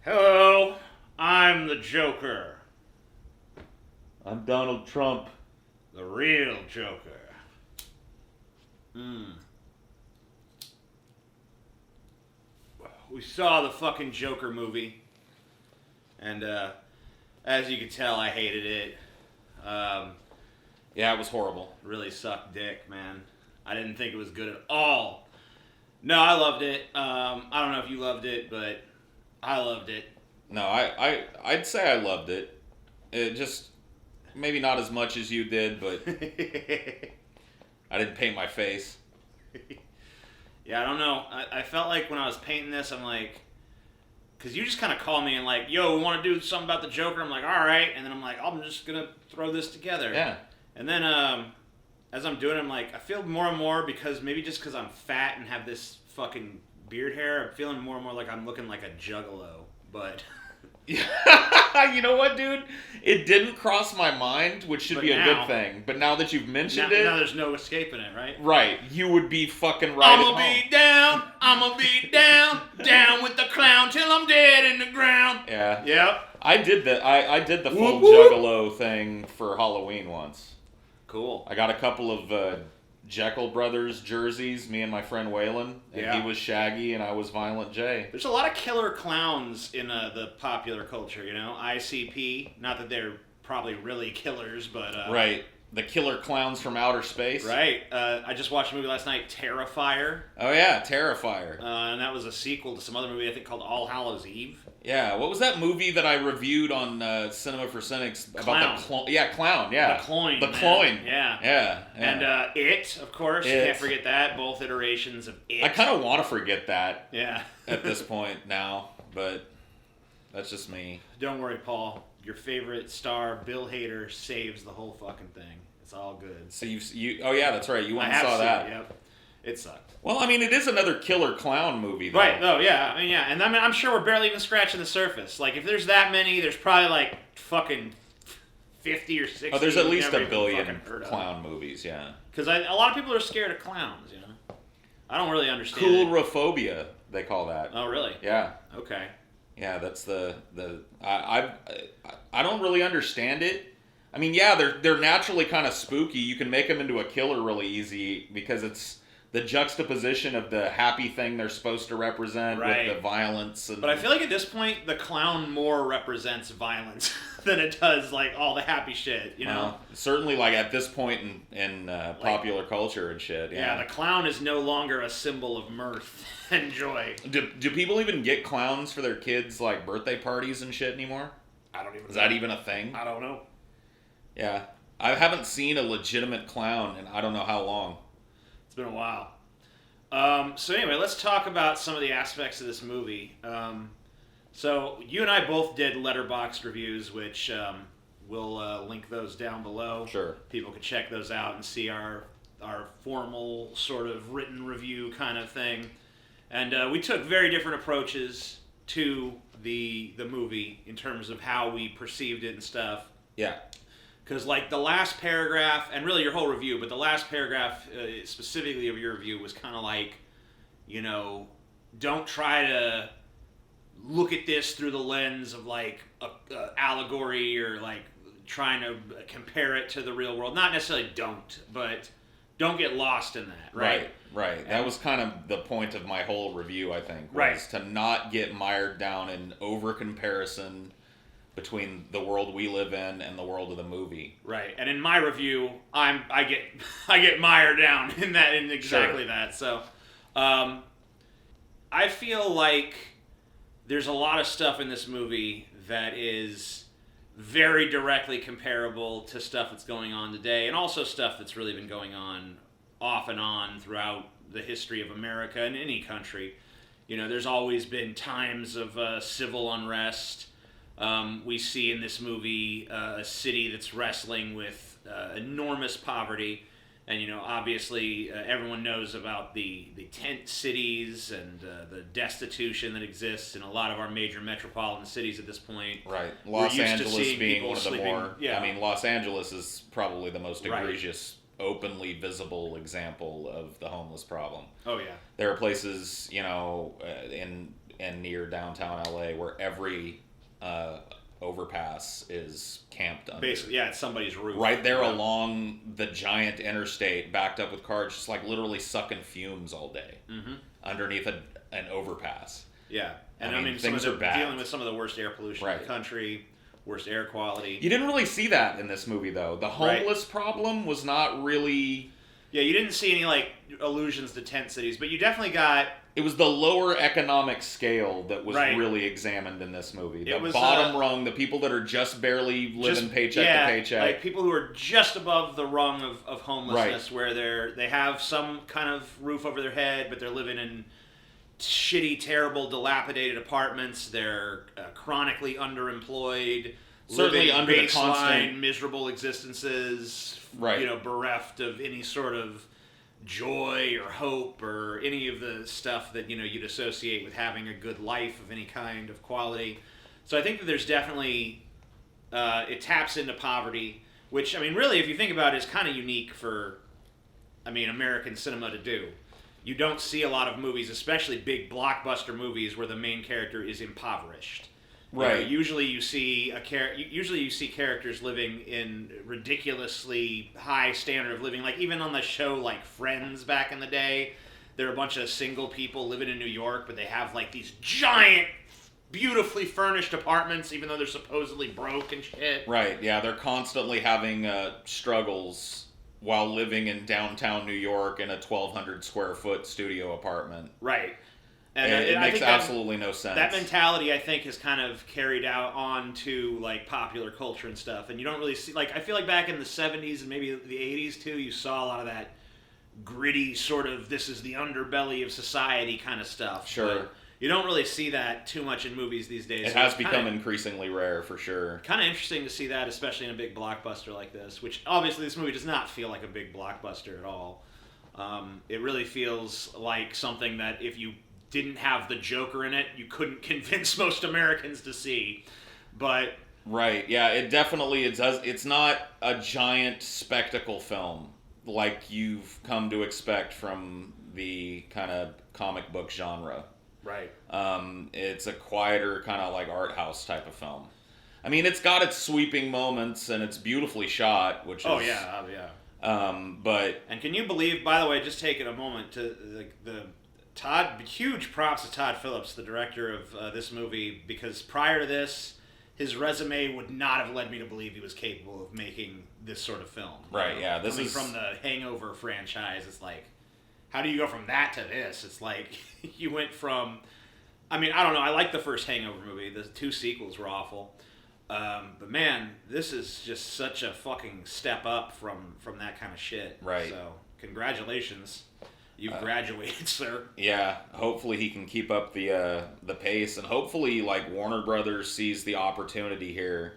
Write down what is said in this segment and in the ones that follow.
Hello, I'm the Joker. I'm Donald Trump. The real Joker. We saw the fucking Joker movie. And, as you can tell, I hated it. Yeah, it was horrible. Really sucked dick, man. I didn't think it was good at all. No, I loved it. I don't know if you loved it, but I loved it. No, I'd say I loved it. It just, maybe not as much as you did, but I didn't paint my face. Yeah, I don't know. I felt like when I was painting this, I'm like, because you just kind of called me and like, yo, we want to do something about the Joker. I'm like, all right. And then I'm like, I'm just going to throw this together. Yeah. And then as I'm doing it, I'm like, I feel more and more because I'm fat and have this fucking beard hair, I'm feeling more and more like I'm looking like a juggalo. But you know what, dude? It didn't cross my mind, which should be a good thing. But now that you've mentioned it... Now there's no escaping it, right? Right. You would be fucking right at home. I'ma be down with the clown till I'm dead in the ground. Yeah. Yep. I did the full juggalo thing for Halloween once. Cool. I got a couple of Jekyll Brothers jerseys, me and my friend Waylon, and he was Shaggy and I was Violent J. There's a lot of killer clowns in the popular culture, you know? ICP, not that they're probably really killers, but... right. The killer clowns from outer space. Right. I just watched a movie last night, Terrifier. Oh yeah, Terrifier. And that was a sequel to some other movie I think called All Hallows Eve. Yeah, what was that movie that I reviewed on Cinema for Cynics about the clown? Yeah, Clown. Yeah, the Cloyne. The Cloyne. Yeah. Yeah. And It, of course. You can't forget that. Both iterations of It. I kind of want to forget that. Yeah. At this point now, but that's just me. Don't worry, Paul. Your favorite star, Bill Hader, saves the whole fucking thing. It's all good. So you oh yeah, that's right. You went and saw that. Yep. It sucked. Well, I mean, it is another killer clown movie, though. Right, though, yeah. I mean, yeah. And I'm sure we're barely even scratching the surface. Like, if there's that many, there's probably, like, fucking 50 or 60. Oh, there's at least a billion clown movies, yeah. Because a lot of people are scared of clowns, you know? I don't really understand Coulrophobia, they call that. Oh, really? Yeah. Okay. Yeah, that's I don't really understand it. I mean, yeah, they're naturally kind of spooky. You can make them into a killer really easy because it's the juxtaposition of the happy thing they're supposed to represent with the violence. But I feel like at this point, the clown more represents violence than it does like all the happy shit, you know? Certainly, like at this point in popular culture and shit. Yeah, the clown is no longer a symbol of mirth and joy. Do people even get clowns for their kids' like birthday parties and shit anymore? I don't even know. Is that even a thing? I don't know. Yeah. I haven't seen a legitimate clown in I don't know how long. It's been a while. So anyway, let's talk about some of the aspects of this movie. So you and I both did Letterboxd Reviews, which we'll link those down below. Sure. People can check those out and see our formal sort of written review kind of thing. And we took very different approaches to the movie in terms of how we perceived it and stuff. Yeah. Because, like, the last paragraph, and really your whole review, but the last paragraph specifically of your review was kind of like, you know, don't try to look at this through the lens of, like, a allegory or, like, trying to compare it to the real world. Not necessarily don't, but don't get lost in that, right? Right. That was kind of the point of my whole review, I think, was to not get mired down in over-comparison between the world we live in and the world of the movie. Right. And in my review, I get mired down in exactly that. So, I feel like there's a lot of stuff in this movie that is very directly comparable to stuff that's going on today, and also stuff that's really been going on off and on throughout the history of America and any country. You know, there's always been times of civil unrest. We see in this movie a city that's wrestling with enormous poverty. And, you know, obviously everyone knows about the tent cities and the destitution that exists in a lot of our major metropolitan cities at this point. Right. Los Angeles being one of the more... Yeah. I mean, Los Angeles is probably the most egregious, openly visible example of the homeless problem. Oh, yeah. There are places, you know, in and near downtown LA where every overpass is camped under. Basically, yeah, it's somebody's roof. Right there along the giant interstate, backed up with cars, just like literally sucking fumes all day underneath an overpass. Yeah, and I mean some things of are bad. dealing with some of the worst air pollution in the country, worst air quality. You didn't really see that in this movie, though. The homeless problem was not really... Yeah, you didn't see any, like, allusions to tent cities, but you definitely got... It was the lower economic scale that was Right. really examined in this movie. The It was, bottom rung, the people that are just barely living paycheck to paycheck. Like people who are just above the rung of homelessness, where they have some kind of roof over their head, but they're living in shitty, terrible, dilapidated apartments. They're chronically underemployed, Certainly living under the baseline, constant... miserable existences, Right. Bereft of any sort of joy or hope or any of the stuff that you'd associate with having a good life of any kind of quality. So I think that there's definitely it taps into poverty, which really, if you think about it, is kind of unique for American cinema to do. You don't see a lot of movies, especially big blockbuster movies, where the main character is impoverished. Right. Usually you see characters living in ridiculously high standard of living. Like even on the show like Friends back in the day, there are a bunch of single people living in New York, but they have like these giant, beautifully furnished apartments, even though they're supposedly broke and shit. Right, yeah, they're constantly having struggles while living in downtown New York in a 1,200 square foot studio apartment. Right. And it makes absolutely no sense. That mentality, I think, is kind of carried out onto like popular culture and stuff. And you don't really see, like, I feel like back in the 70s and maybe the 80s too, you saw a lot of that gritty sort of this is the underbelly of society kind of stuff. Sure. But you don't really see that too much in movies these days. It has become increasingly rare for sure. Kind of interesting to see that, especially in a big blockbuster like this, which obviously this movie does not feel like a big blockbuster at all. It really feels like something that if you didn't have the Joker in it, you couldn't convince most Americans to see. But right, yeah, it does. It's not a giant spectacle film like you've come to expect from the kind of comic book genre. Right. It's a quieter kind of like art house type of film. I mean, it's got its sweeping moments and it's beautifully shot, which is... Oh yeah. But... And can you believe, by the way, just taking a moment to huge props to Todd Phillips, the director of this movie, because prior to this, his resume would not have led me to believe he was capable of making this sort of film. Right, yeah. This is from the Hangover franchise. It's like, how do you go from that to this? It's like, you went from... I don't know. I like the first Hangover movie. The two sequels were awful. But man, this is just such a fucking step up from that kind of shit. Right. So, congratulations. You've graduated, sir. Yeah, hopefully he can keep up the pace, and hopefully like Warner Brothers sees the opportunity here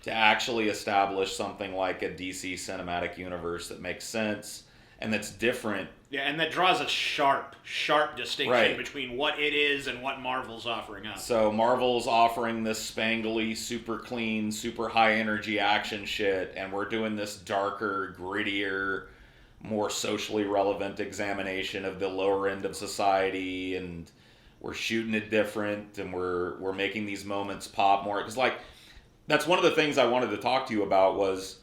to actually establish something like a DC cinematic universe that makes sense and that's different. Yeah, and that draws a sharp distinction Right. between what it is and what Marvel's offering us. So Marvel's offering this spangly, super clean, super high energy action shit, and we're doing this darker, grittier, more socially relevant examination of the lower end of society, and we're shooting it different, and we're making these moments pop more. Because like, that's one of the things I wanted to talk to you about was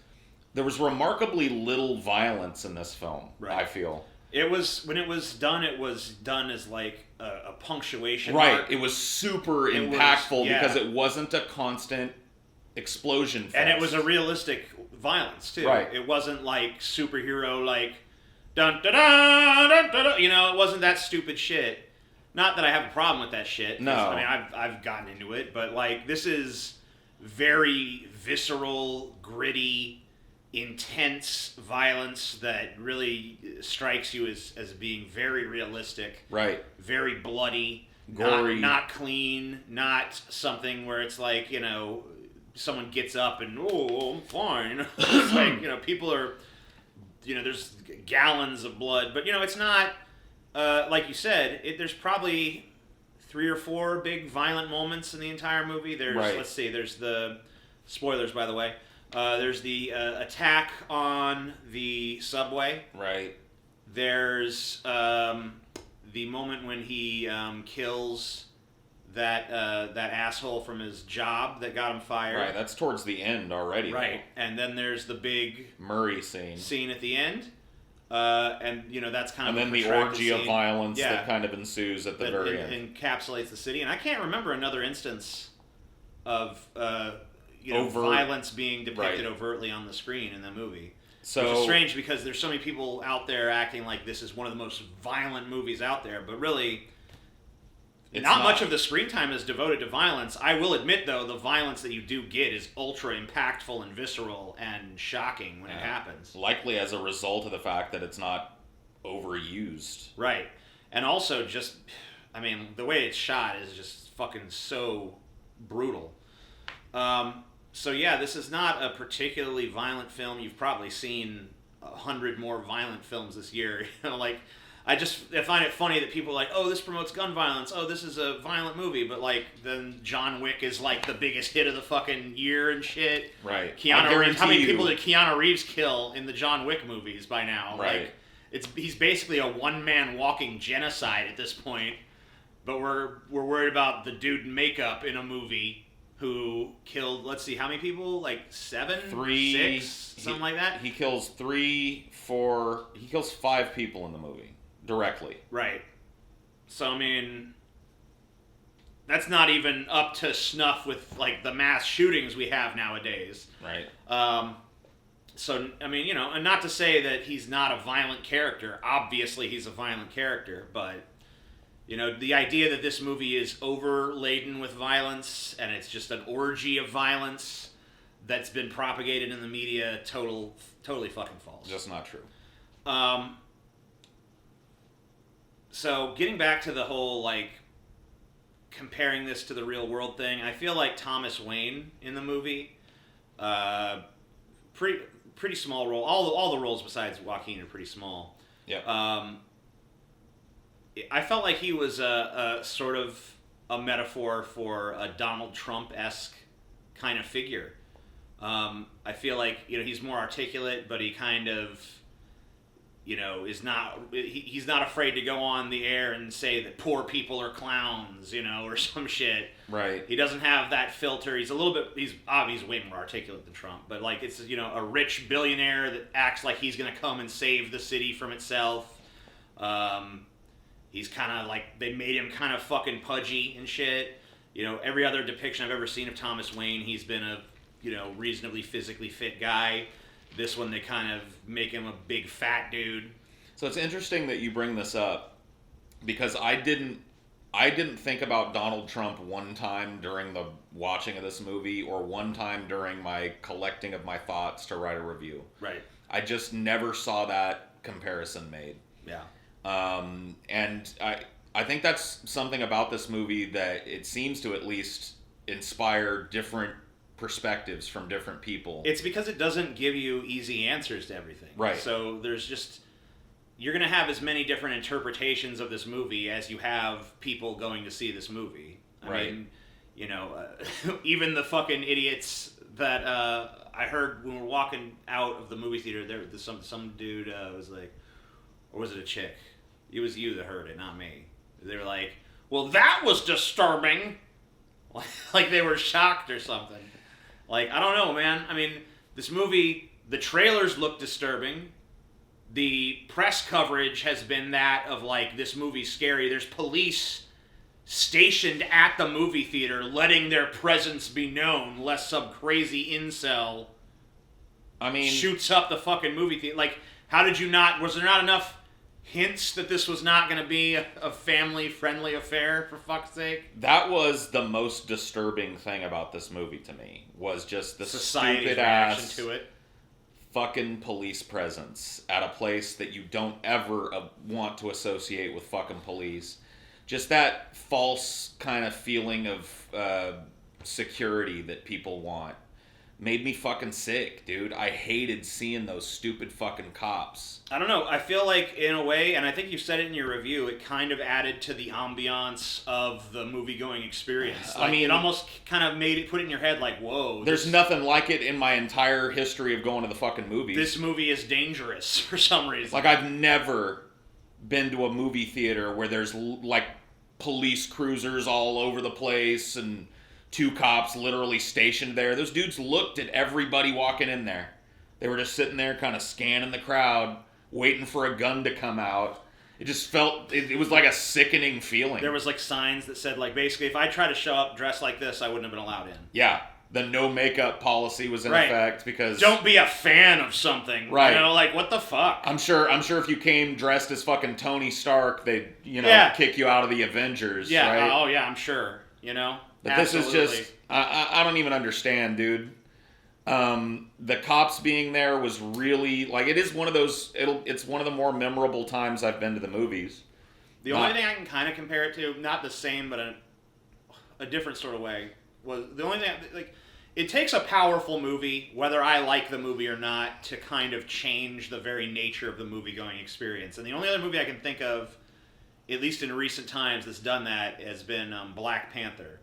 there was remarkably little violence in this film. Right. I feel it was when it was done as like a punctuation. Right. Mark. It was super impactful because it wasn't a constant explosion fest. And it was a realistic violence too. Right. It wasn't like superhero like dun da da dun da da. It wasn't that stupid shit. Not that I have a problem with that shit. No. I've gotten into it, but like this is very visceral, gritty, intense violence that really strikes you as being very realistic. Right. Very bloody, gory, not clean, not something where it's like, someone gets up and, oh, I'm fine. It's like, people are, there's gallons of blood. But, it's not, like you said, there's probably 3 or 4 big violent moments in the entire movie. Let's see, there's the, spoilers by the way, there's the attack on the subway. Right. There's the moment when he kills that asshole from his job that got him fired. Right, that's towards the end already. Right, and then there's the big Murray scene at the end, and that's kind of and then the orgy of violence that kind of ensues at the very end. Encapsulates the city, and I can't remember another instance of violence being depicted overtly on the screen in the movie. So, which is strange because there's so many people out there acting like this is one of the most violent movies out there, but really, not much of the screen time is devoted to violence. I will admit, though, the violence that you do get is ultra impactful and visceral and shocking when it happens. Likely as a result of the fact that it's not overused. Right. And also just, the way it's shot is just fucking so brutal. So yeah, this is not a particularly violent film. You've probably seen 100 more violent films this year. I find it funny that people are like, oh, this promotes gun violence. Oh, this is a violent movie. But then John Wick is the biggest hit of the fucking year and shit. Right. Keanu Reeves. How many people did Keanu Reeves kill in the John Wick movies by now? Right. He's basically a one-man walking genocide at this point. But we're worried about the dude in makeup in a movie who killed, let's see, how many people? 7? 3? 6? Something like that? He kills 3, 4... He kills 5 people in the movie. Directly. Right. So, that's not even up to snuff with, the mass shootings we have nowadays. Right. So, and not to say that he's not a violent character. Obviously, he's a violent character, but... the idea that this movie is overladen with violence and it's just an orgy of violence that's been propagated in the media, totally fucking false. Just not true. So getting back to the whole, comparing this to the real world thing, I feel like Thomas Wayne in the movie, pretty small role. All the roles besides Joaquin are pretty small. Yeah. I felt like he was a sort of a metaphor for a Donald Trump-esque kind of figure. I feel like he's more articulate, but he kind of is not. He's not afraid to go on the air and say that poor people are clowns, or some shit. Right. He doesn't have that filter. He's a little bit. He's way more articulate than Trump, but it's a rich billionaire that acts like he's gonna come and save the city from itself. He's kind of they made him kind of fucking pudgy and shit. Every other depiction I've ever seen of Thomas Wayne, he's been a, reasonably physically fit guy. This one, they kind of make him a big fat dude. So it's interesting that you bring this up because I didn't think about Donald Trump one time during the watching of this movie or one time during my collecting of my thoughts to write a review. Right. I just never saw that comparison made. Yeah. And I think that's something about this movie that it seems to at least inspire different perspectives from different people. It's because it doesn't give you easy answers to everything. Right. So you're going to have as many different interpretations of this movie as you have people going to see this movie. I mean, even the fucking idiots that I heard when we were walking out of the movie theater, there was some dude was like, or was it a chick? It was you that heard it, not me. They were like, well, that was disturbing. Like they were shocked or something. I don't know, man. This movie, the trailers look disturbing. The press coverage has been that of, this movie's scary. There's police stationed at the movie theater letting their presence be known, lest some crazy incel shoots up the fucking movie theater. Was there not enough hints that this was not going to be a family-friendly affair, for fuck's sake? That was the most disturbing thing about this movie to me, was just the society's stupid-ass reaction to it. Fucking police presence at a place that you don't ever want to associate with fucking police. Just that false kind of feeling of security that people want. Made me fucking sick, dude. I hated seeing those stupid fucking cops. I don't know. I feel like, in a way, and I think you said it in your review, it kind of added to the ambiance of the movie-going experience. It almost kind of put it in your head whoa. There's nothing like it in my entire history of going to the fucking movies. This movie is dangerous for some reason. I've never been to a movie theater where there's, police cruisers all over the place and 2 cops literally stationed there. Those dudes looked at everybody walking in there. They were just sitting there kind of scanning the crowd, waiting for a gun to come out. It just felt, it was like a sickening feeling. There was like signs that said like, basically, if I try to show up dressed like this, I wouldn't have been allowed in. Yeah. The no makeup policy was in effect because... Don't be a fan of something. Right. You know, like, what the fuck? I'm sure if you came dressed as fucking Tony Stark, they'd, kick you out of the Avengers, yeah. right? Oh, yeah, I'm sure. You know? But Absolutely. this is just... I don't even understand, dude. The cops being there was really... Like, it is one of those... It's one of the more memorable times I've been to the movies. The only thing I can kind of compare it to, not the same, but a different sort of way, was the only thing... Like, it takes a powerful movie, whether I like the movie or not, to kind of change the very nature of the movie-going experience. And the only other movie I can think of, at least in recent times, that's done that has been Black Panther.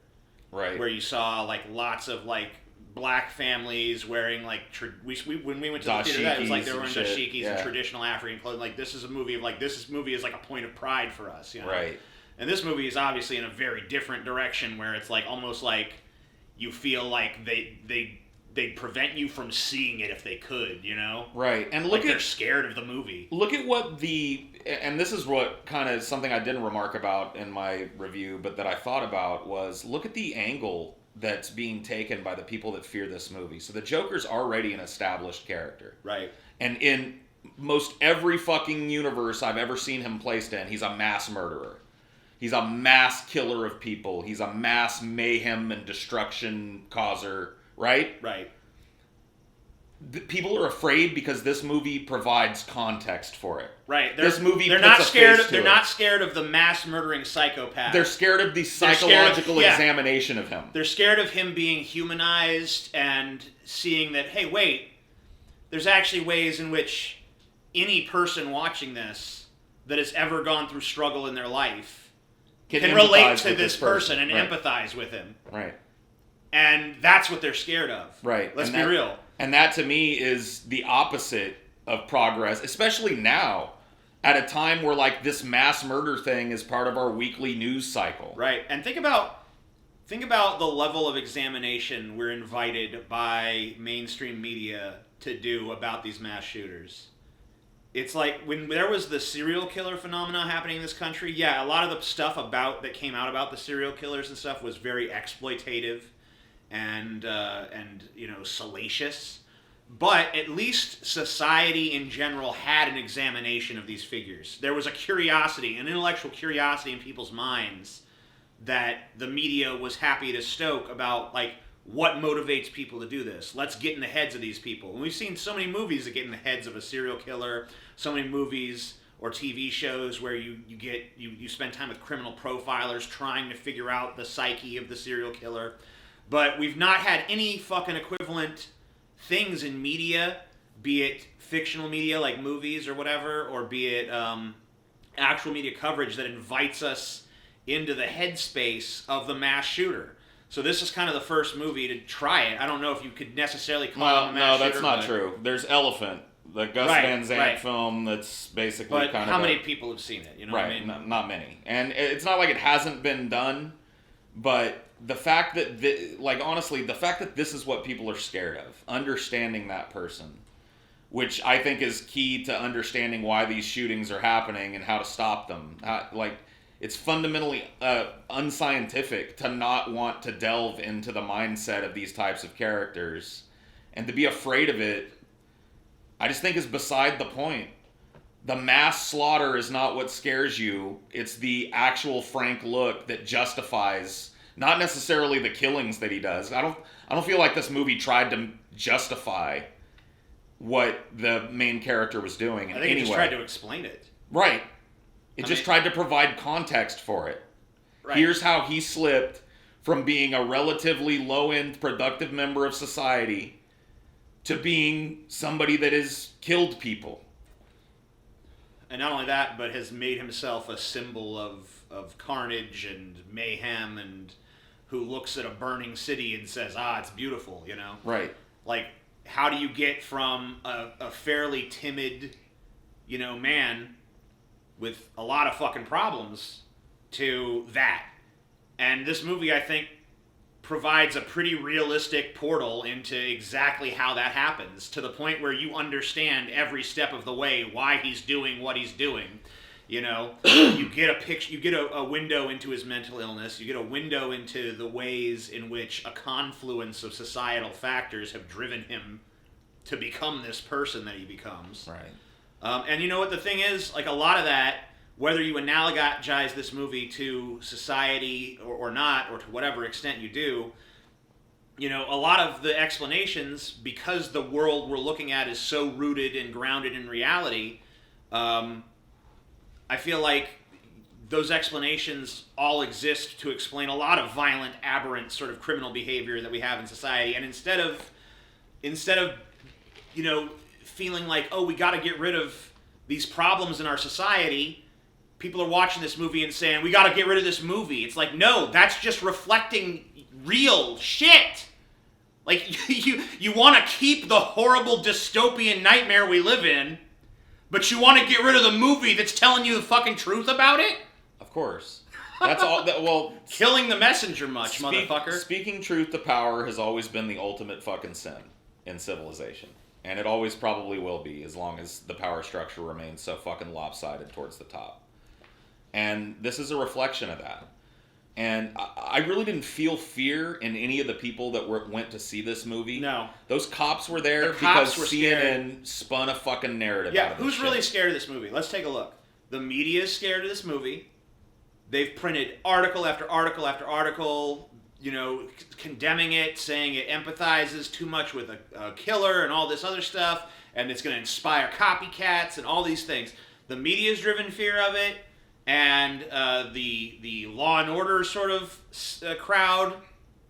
Right. Where you saw, like, lots of, like, black families wearing, like, when we went to the theater, it was like they were wearing dashikis and traditional African clothing. Like, this is a movie of, like, this movie is, like, a point of pride for us, you know? Right. And this movie is obviously in a very different direction, where it's, like, almost like you feel like they'd prevent you from seeing it if they could, you know? Right. And look, like they're scared of the movie. Look at what and this is what kind of something I didn't remark about in my review, but that I thought about was, look at the angle that's being taken by the people that fear this movie. So the Joker's already an established character. Right. And in most every fucking universe I've ever seen him placed in, he's a mass murderer. He's a mass killer of people. He's a mass mayhem and destruction causer, right? Right. People are afraid because this movie provides context for it. Right. This movie they're not scared. They're not scared of the mass murdering psychopath. They're scared of the psychological examination of him. They're scared of him being humanized and seeing that, hey, wait, there's actually ways in which any person watching this that has ever gone through struggle in their life can relate to this person and empathize with him. Right. And that's what they're scared of. Right. Let's be real. And that, to me, is the opposite of progress, especially now, at a time where, like, this mass murder thing is part of our weekly news cycle. Right. And think about the level of examination we're invited by mainstream media to do about these mass shooters. It's like when there was the serial killer phenomena happening in this country, yeah, a lot of the stuff that came out about the serial killers and stuff was very exploitative and salacious. But at least society in general had an examination of these figures. There was a curiosity, an intellectual curiosity in people's minds that the media was happy to stoke about, like, what motivates people to do this. Let's get in the heads of these people. And we've seen so many movies that get in the heads of a serial killer, so many movies or TV shows where you spend time with criminal profilers trying to figure out the psyche of the serial killer. But we've not had any fucking equivalent things in media, be it fictional media like movies or whatever, or be it actual media coverage that invites us into the headspace of the mass shooter. So this is kind of the first movie to try it. I don't know if you could necessarily call it a mass shooter. No, that's not true. There's Elephant, the Gus Van Sant film that's basically but how many people have seen it? You know what I mean? Not many. And it's not like it hasn't been done, but the fact that, honestly, the fact that this is what people are scared of, understanding that person, which I think is key to understanding why these shootings are happening and how to stop them. It's fundamentally unscientific to not want to delve into the mindset of these types of characters. And to be afraid of it, I just think is beside the point. The mass slaughter is not what scares you. It's the actual frank look that justifies, not necessarily the killings that he does. I don't feel like this movie tried to justify what the main character was doing in any way. I think it just tried to explain it. Right. It tried to provide context for it. Right. Here's how he slipped from being a relatively low-end productive member of society to being somebody that has killed people. And not only that, but has made himself a symbol of carnage and mayhem, and who looks at a burning city and says, it's beautiful, you know? Right. Like, how do you get from a fairly timid, man with a lot of fucking problems to that. And this movie, I think, provides a pretty realistic portal into exactly how that happens, to the point where you understand every step of the way why he's doing what he's doing. You know, you get a picture, you get a window into his mental illness, you get a window into the ways in which a confluence of societal factors have driven him to become this person that he becomes. Right. And you know what the thing is? Like, a lot of that, whether you analogize this movie to society or not, or to whatever extent you do, you know, a lot of the explanations, because the world we're looking at is so rooted and grounded in reality, I feel like those explanations all exist to explain a lot of violent, aberrant sort of criminal behavior that we have in society. And instead of, you know, feeling like, oh, we got to get rid of these problems in our society, people are watching this movie and saying, we got to get rid of this movie. It's like, no, that's just reflecting real shit. Like, you want to keep the horrible dystopian nightmare we live in, but you want to get rid of the movie that's telling you the fucking truth about it? Of course. That's all. Well, killing the messenger much, motherfucker. Speaking truth to power has always been the ultimate fucking sin in civilization. And it always probably will be, as long as the power structure remains so fucking lopsided towards the top. And this is a reflection of that. And I really didn't feel fear in any of the people that went to see this movie. No. Those cops were there because CNN spun a fucking narrative out of this who's shit. really scared of this movie? Let's take a look. The media is scared of this movie. They've printed article after article after article, you know, condemning it, saying it empathizes too much with a killer and all this other stuff, and it's going to inspire copycats and all these things. The media's driven fear of it. And the Law and Order sort of crowd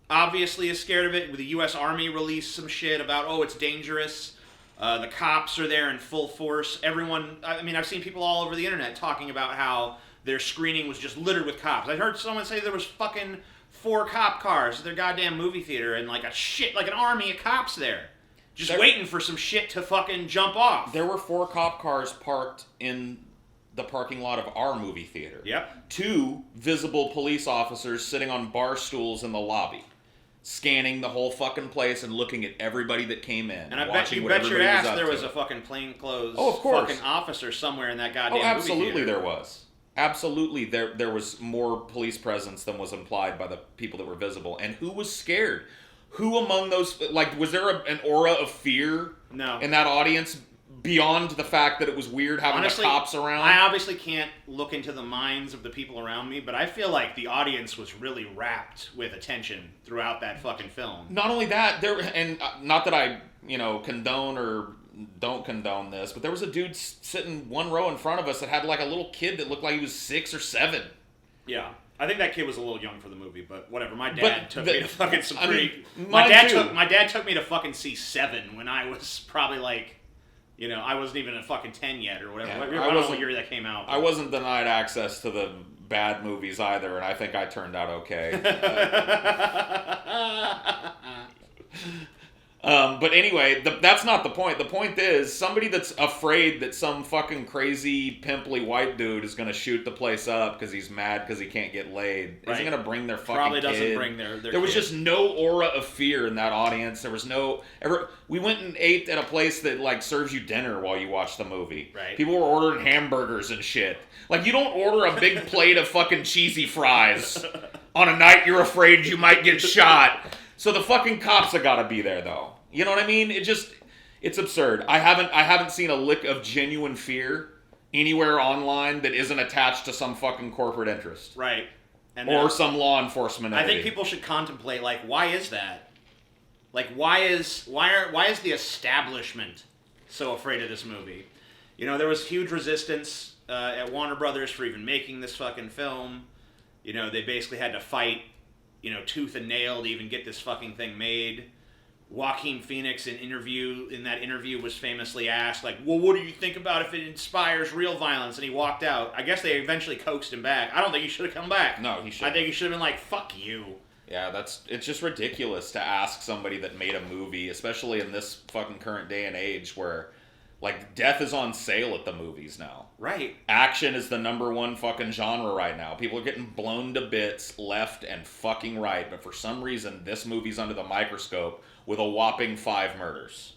obviously is scared of it. The U.S. Army released some shit about, oh, it's dangerous. The cops are there in full force. Everyone, I mean, I've seen people all over the internet talking about how their screening was just littered with cops. I heard someone say there was fucking 4 cop cars at their goddamn movie theater and like an army of cops there. Just waiting for some shit to fucking jump off. There were 4 cop cars parked in the parking lot of our movie theater. Yep. 2 visible police officers sitting on bar stools in the lobby, scanning the whole fucking place and looking at everybody that came in. And I bet your ass there was a fucking plainclothes fucking officer somewhere in that goddamn movie absolutely theater. There was. Absolutely there was more police presence than was implied by the people that were visible. And who was scared? Who among those, like, was there an aura of fear in that audience? Beyond the fact that it was weird having the cops around? I obviously can't look into the minds of the people around me, but I feel like the audience was really rapt with attention throughout that fucking film. Not only that, and not that I, condone or don't condone this, but there was a dude sitting one row in front of us that had like a little kid that looked like he was 6 or 7. Yeah. I think that kid was a little young for the movie, but whatever. My dad took me to fucking some my dad took me to fucking see 7 when I was probably like, I wasn't even a fucking 10 yet or whatever. Yeah, I don't know what year that came out. I wasn't denied access to the bad movies either, and I think I turned out okay. But anyway, that's not the point. The point is, somebody that's afraid that some fucking crazy, pimply white dude is going to shoot the place up because he's mad because he can't get laid, isn't going to bring their fucking Probably kid. doesn't bring their There was just no aura of fear in that audience. There was we went and ate at a place that, like, serves you dinner while you watch the movie. Right. People were ordering hamburgers and shit. Like, you don't order a big plate of fucking cheesy fries on a night you're afraid you might get shot. So the fucking cops have got to be there, though. You know what I mean? It's absurd. I haven't seen a lick of genuine fear anywhere online that isn't attached to some fucking corporate interest. Right. Or some law enforcement entity. I think people should contemplate, like, why is that? Like, why is the establishment so afraid of this movie? There was huge resistance at Warner Brothers for even making this fucking film. They basically had to fight, tooth and nail to even get this fucking thing made. Joaquin Phoenix in that interview was famously asked, like, well, what do you think about if it inspires real violence? And he walked out. I guess they eventually coaxed him back. I don't think he should have come back. No, he shouldn't. I think he should have been like, fuck you. Yeah, it's just ridiculous to ask somebody that made a movie, especially in this fucking current day and age where Like, death is on sale at the movies now. Right. Action is the number one fucking genre right now. People are getting blown to bits left and fucking right, but for some reason, this movie's under the microscope with a whopping 5 murders.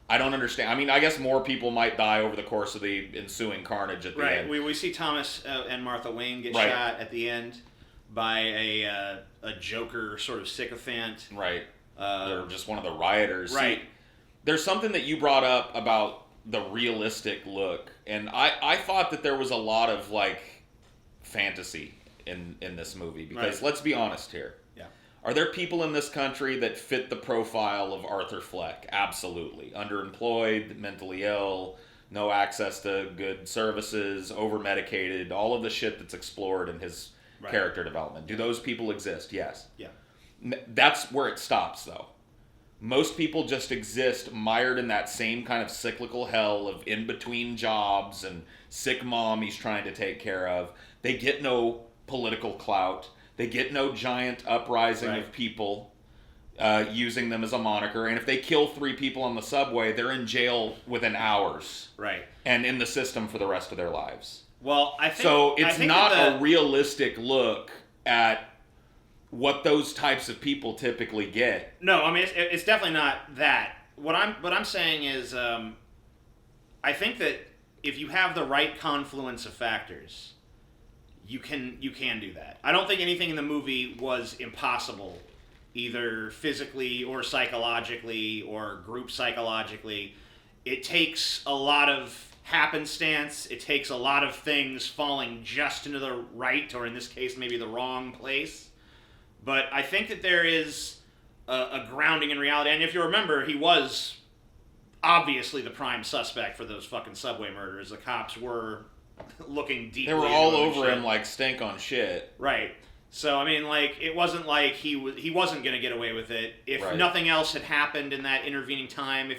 I don't understand. I mean, I guess more people might die over the course of the ensuing carnage at the end. Right. We see Thomas and Martha Wayne get Right. shot at the end by a Joker sort of sycophant. Right. They're just one of the rioters. Right. See, there's something that you brought up about the realistic look, and I thought that there was a lot of like fantasy in this movie, because let's be honest here. Yeah. Are there people in this country that fit the profile of Arthur Fleck? Absolutely. Underemployed, mentally ill, no access to good services, over-medicated, all of the shit that's explored in his character development. Do those people exist? Yes. Yeah. That's where it stops, though. Most people just exist mired in that same kind of cyclical hell of in-between jobs and sick mom he's trying to take care of. They get no political clout. They get no giant uprising of people using them as a moniker. And if they kill 3 people on the subway, they're in jail within hours. Right. And in the system for the rest of their lives. Well, I think... So it's not a realistic look at what those types of people typically get. No, I mean it's definitely not that. What I'm saying is, I think that if you have the right confluence of factors, you can do that. I don't think anything in the movie was impossible, either physically or psychologically or group psychologically. It takes a lot of happenstance. It takes a lot of things falling just into the right, or in this case, maybe the wrong place. But I think that there is a grounding in reality. And if you remember, he was obviously the prime suspect for those fucking subway murders. The cops were looking deeply. They were all over him like stink on shit. Right. So, I mean, like, it wasn't like he wasn't going to get away with it. If nothing else had happened in that intervening time,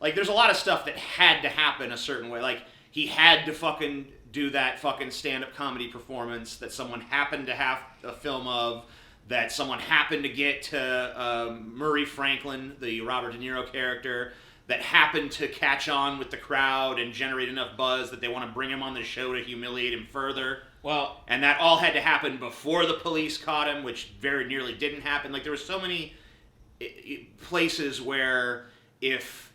there's a lot of stuff that had to happen a certain way. Like, he had to fucking do that fucking stand-up comedy performance that someone happened to have a film of, that someone happened to get to Murray Franklin, the Robert De Niro character, that happened to catch on with the crowd and generate enough buzz that they want to bring him on the show to humiliate him further. Well, and that all had to happen before the police caught him, which very nearly didn't happen. Like, there were so many places where if,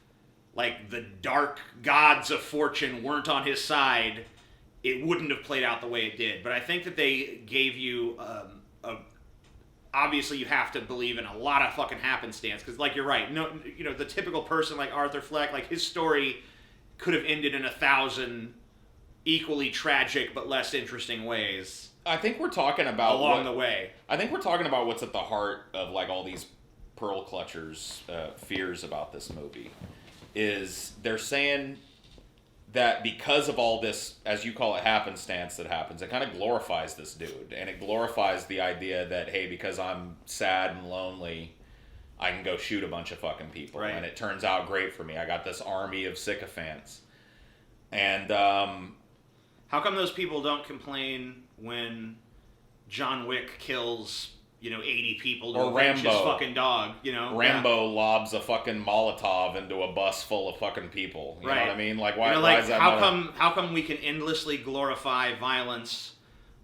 like, the dark gods of fortune weren't on his side, it wouldn't have played out the way it did. But I think that they gave you obviously you have to believe in a lot of fucking happenstance, because, like, you're right. No, you know, the typical person like Arthur Fleck, like, his story could have ended in 1,000 equally tragic but less interesting ways. I think we're talking about along the way. I think we're talking about what's at the heart of, like, all these pearl clutchers' fears about this movie. Is they're saying that because of all this, as you call it, happenstance that happens, it kind of glorifies this dude. And it glorifies the idea that, hey, because I'm sad and lonely, I can go shoot a bunch of fucking people. Right. And it turns out great for me. I got this army of sycophants. And how come those people don't complain when John Wick kills, 80 people to avenge his fucking dog, Rambo lobs a fucking Molotov into a bus full of fucking people. You know what I mean? Like, why is that how come we can endlessly glorify violence,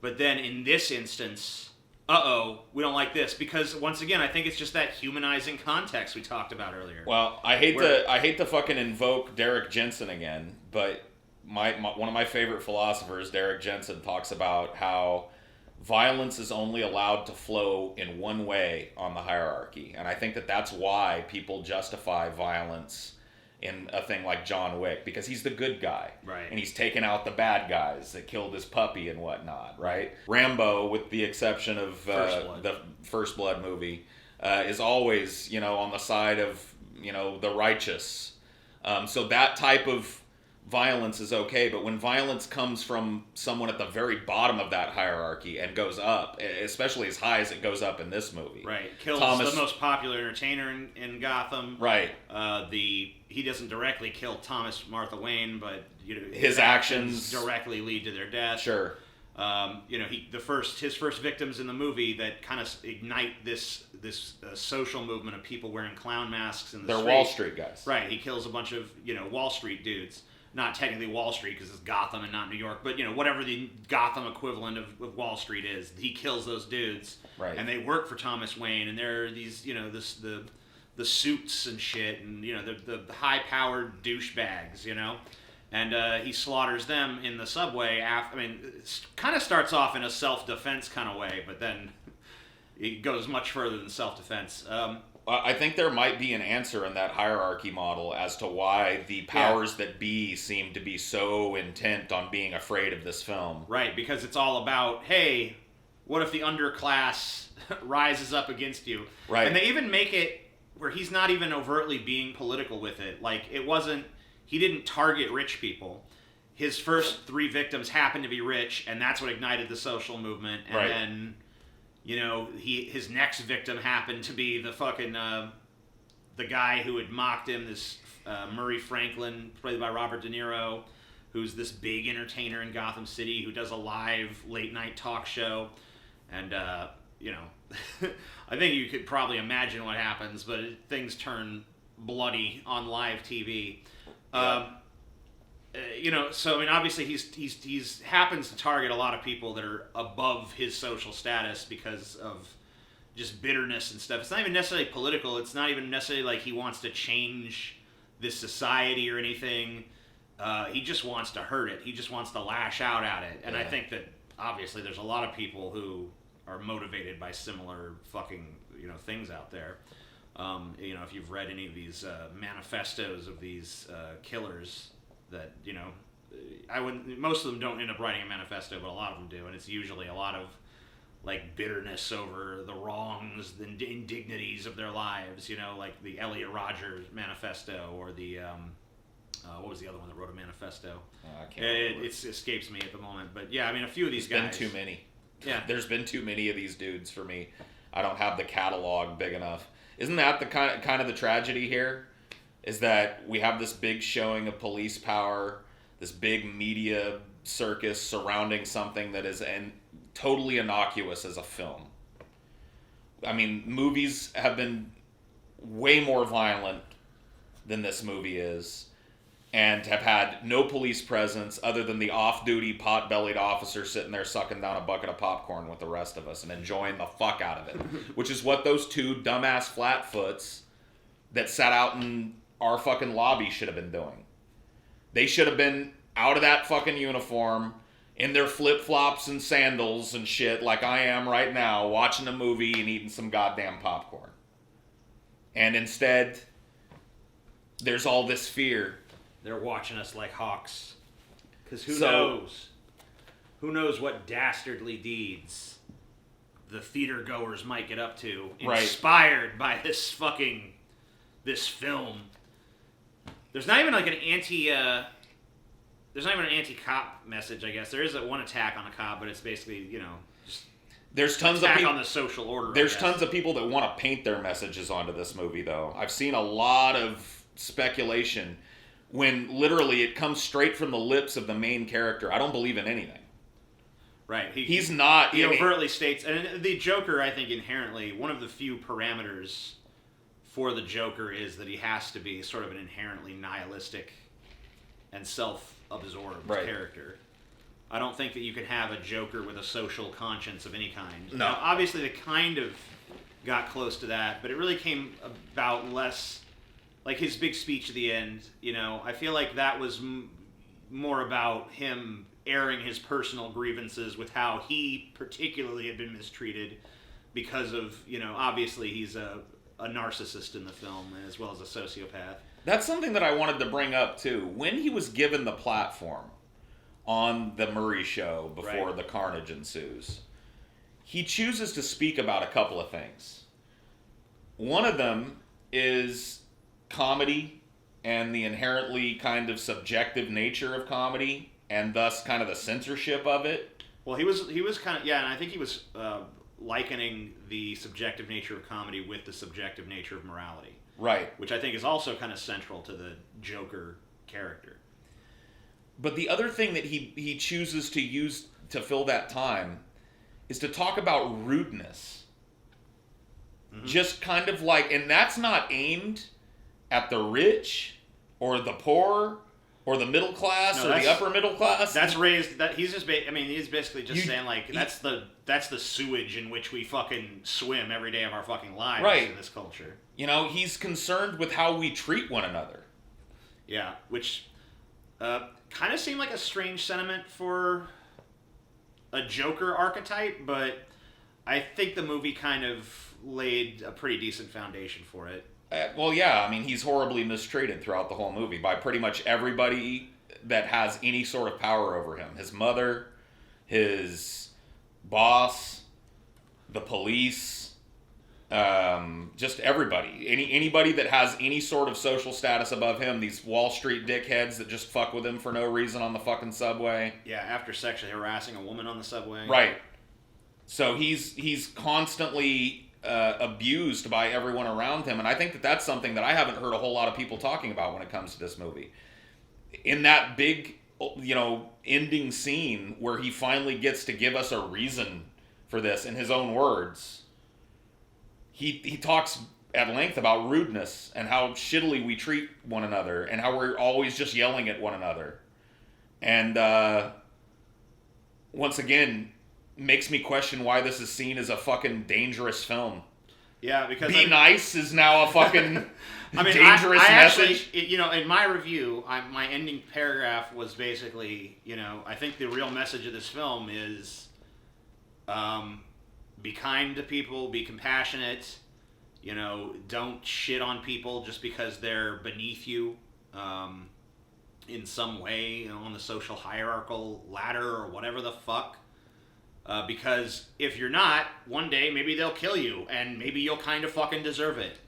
but then in this instance, we don't like this? Because, once again, I think it's just that humanizing context we talked about earlier. Well, I hate to fucking invoke Derek Jensen again, but one of my favorite philosophers, Derek Jensen, talks about how violence is only allowed to flow in one way on the hierarchy. And I think that that's why people justify violence in a thing like John Wick, because he's the good guy. Right. And he's taken out the bad guys that killed his puppy and whatnot, right? Rambo, with the exception of the First Blood movie, is always, on the side of, the righteous. So that type of violence is okay, but when violence comes from someone at the very bottom of that hierarchy and goes up, especially as high as it goes up in this movie. Right. Kills the most popular entertainer in Gotham. Right. He doesn't directly kill Thomas Martha Wayne, but his actions directly lead to their death. Sure. His first victims in the movie that kind of ignite this social movement of people wearing clown masks in the street. They're Wall Street guys. Right. He kills a bunch of Wall Street dudes. Not technically Wall Street because it's Gotham and not New York, but whatever the Gotham equivalent of Wall Street is, he kills those dudes. Right. And they work for Thomas Wayne, and they're these the suits and shit, and the high powered douchebags, and he slaughters them in the subway. It kind of starts off in a self defense kind of way, but then it goes much further than self defense. I think there might be an answer in that hierarchy model as to why the powers that be seem to be so intent on being afraid of this film. Right, because it's all about, hey, what if the underclass rises up against you? Right. And they even make it where he's not even overtly being political with it. Like, he didn't target rich people. His first 3 victims happened to be rich, and that's what ignited the social movement. And then... his next victim happened to be the fucking the guy who had mocked him, this Murray Franklin, played by Robert De Niro, who's this big entertainer in Gotham City who does a live late night talk show, and I think you could probably imagine what happens, but things turn bloody on live TV. So obviously he's happens to target a lot of people that are above his social status because of just bitterness and stuff. It's not even necessarily political. It's not even necessarily like he wants to change this society or anything. He just wants to hurt it. He just wants to lash out at it. And I think that obviously there's a lot of people who are motivated by similar fucking things out there. If you've read any of these manifestos of these killers. That most of them don't end up writing a manifesto, but a lot of them do, and it's usually a lot of like bitterness over the wrongs, the indignities of their lives. Like the Elliot Rodgers manifesto, or the what was the other one that wrote a manifesto? I can't remember. It escapes me at the moment, but yeah, a few of these There's guys. been too many. Yeah, there's been too many of these dudes for me. I don't have the catalog big enough. Isn't that the kind of the tragedy here? Is that we have this big showing of police power, this big media circus surrounding something that is totally innocuous as a film. Movies have been way more violent than this movie is, and have had no police presence other than the off-duty, pot-bellied officer sitting there sucking down a bucket of popcorn with the rest of us and enjoying the fuck out of it. Which is what those 2 dumbass flatfoots that sat out in our fucking lobby should have been doing. They should have been out of that fucking uniform, in their flip-flops and sandals and shit like I am right now, watching a movie and eating some goddamn popcorn. And instead, there's all this fear. They're watching us like hawks. Because who knows? Who knows what dastardly deeds the theater goers might get up to, inspired by this film. There's not even like an anti-cop message, I guess. There is one attack on a cop, but it's basically, just there's tons attack of people on the social order. There's tons of people that want to paint their messages onto this movie, though. I've seen a lot of speculation when literally it comes straight from the lips of the main character. I don't believe in anything. Right. He's not. He overtly states, and the Joker, I think, inherently, one of the few parameters for the Joker is that he has to be sort of an inherently nihilistic and self-absorbed character. I don't think that you can have a Joker with a social conscience of any kind. No. Now, obviously, they kind of got close to that, but it really came about less... Like his big speech at the end, I feel like that was more about him airing his personal grievances with how he particularly had been mistreated because of, obviously he's a narcissist in the film as well as a sociopath. That's something that I wanted to bring up too. When he was given the platform on the Murray show before the carnage ensues, he chooses to speak about a couple of things. One of them is comedy and the inherently kind of subjective nature of comedy, and thus kind of the censorship of it. Well, he was kind of, and I think he was likening the subjective nature of comedy with the subjective nature of morality. Right. Which I think is also kind of central to the Joker character. But the other thing that he chooses to use to fill that time is to talk about rudeness. Mm-hmm. Just kind of like, and that's not aimed at the rich or the poor or the middle class or the upper middle class. That's raised. That he's just. He's basically just saying like that's the sewage in which we fucking swim every day of our fucking lives in this culture. You know, he's concerned with how we treat one another. Yeah, which kind of seemed like a strange sentiment for a Joker archetype, but I think the movie kind of laid a pretty decent foundation for it. Well, yeah, I mean, he's horribly mistreated throughout the whole movie by pretty much everybody that has any sort of power over him. His mother, his boss, the police, just everybody. Anybody that has any sort of social status above him, these Wall Street dickheads that just fuck with him for no reason on the fucking subway. Yeah, after sexually harassing a woman on the subway. Right. So he's constantly abused by everyone around him, and I think that's something that I haven't heard a whole lot of people talking about when it comes to this movie. In that big, ending scene where he finally gets to give us a reason for this in his own words, he talks at length about rudeness and how shittily we treat one another and how we're always just yelling at one another. And once again, makes me question why this is seen as a fucking dangerous film. Yeah, because nice is now a fucking dangerous message. Actually, in my review, my ending paragraph was basically, I think the real message of this film is be kind to people, be compassionate, don't shit on people just because they're beneath you in some way, on the social hierarchical ladder or whatever the fuck. Because if you're not, one day maybe they'll kill you, and maybe you'll kind of fucking deserve it.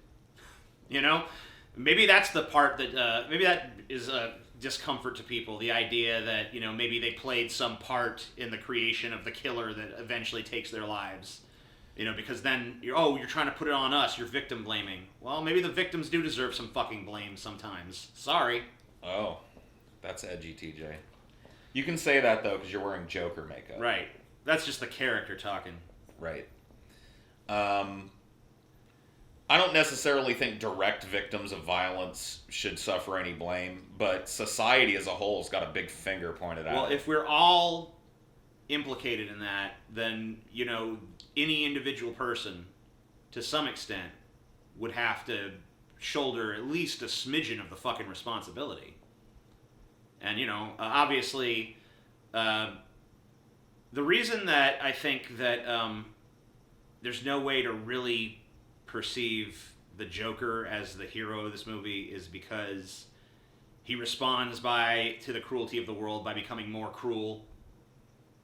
Maybe that's the part that maybe that is a discomfort to people. The idea that maybe they played some part in the creation of the killer that eventually takes their lives. Because then you're trying to put it on us. You're victim blaming. Well, maybe the victims do deserve some fucking blame sometimes. Sorry. Oh, that's edgy, TJ. You can say that though because you're wearing Joker makeup. Right. That's just the character talking. Right. I don't necessarily think direct victims of violence should suffer any blame, but society as a whole has got a big finger pointed at it. Well, if we're all implicated in that, then, any individual person, to some extent, would have to shoulder at least a smidgen of the fucking responsibility. And, obviously... the reason that I think that there's no way to really perceive the Joker as the hero of this movie is because he responds to the cruelty of the world by becoming more cruel.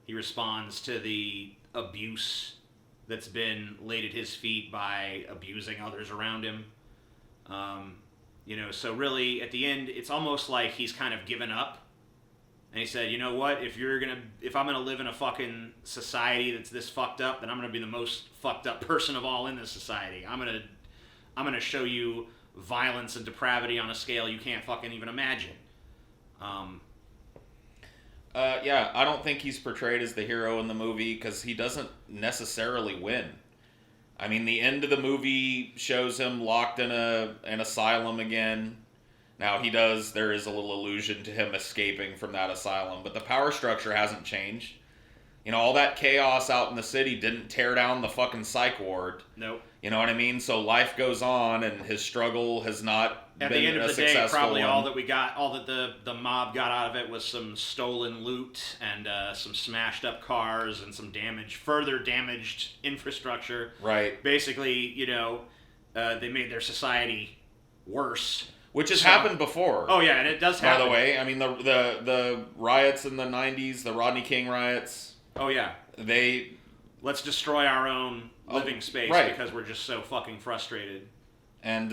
He responds to the abuse that's been laid at his feet by abusing others around him. So really, at the end, it's almost like he's kind of given up. And he said, you know what, if I'm gonna live in a fucking society that's this fucked up, then I'm gonna be the most fucked up person of all in this society. I'm gonna show you violence and depravity on a scale you can't fucking even imagine. Yeah, I don't think he's portrayed as the hero in the movie because he doesn't necessarily win. I mean, the end of the movie shows him locked in an asylum again. Now, there is a little allusion to him escaping from that asylum, but the power structure hasn't changed. All that chaos out in the city didn't tear down the fucking psych ward. Nope. You know what I mean? So life goes on, and his struggle has not been a successful one. At the end of the day, probably all that the mob got out of it was some stolen loot and some smashed up cars and some further damaged infrastructure. Right. Basically, they made their society worse. Which has happened before. Oh yeah, and it does happen. By the way, I mean the riots in the 90s, the Rodney King riots. Oh yeah. Let's destroy our own living space because we're just so fucking frustrated. And